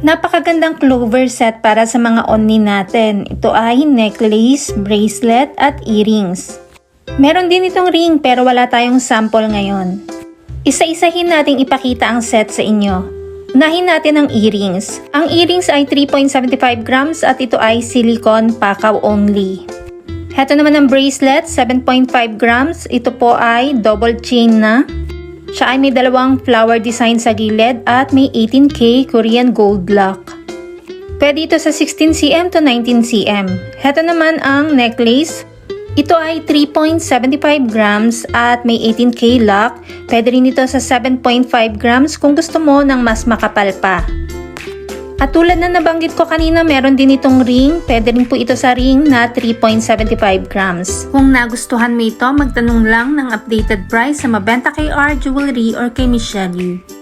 Napakagandang clover set para sa mga only natin. Ito ay necklace, bracelet at earrings. Meron din itong ring pero wala tayong sample ngayon. Isa-isahin nating ipakita ang set sa inyo. Unahin natin ang earrings. Ang earrings ay 3.75 grams at ito ay silicone pakaw only. Heto naman ang bracelet, 7.5 grams. Ito po ay double chain na. Siya ay may dalawang flower design sa gilid at may 18K Korean gold lock. Pwede ito sa 16cm to 19cm. Heto naman ang necklace. Ito ay 3.75 grams at may 18K lock. Pwede rin ito sa 7.5 grams kung gusto mo ng mas makapal pa. At tulad na nabanggit ko kanina, meron din itong ring. Pwede rin po ito sa ring na 3.75 grams. Kung nagustuhan mo ito, magtanong lang ng updated price sa Mabenta kay R Jewelry or kay Michelle Yu.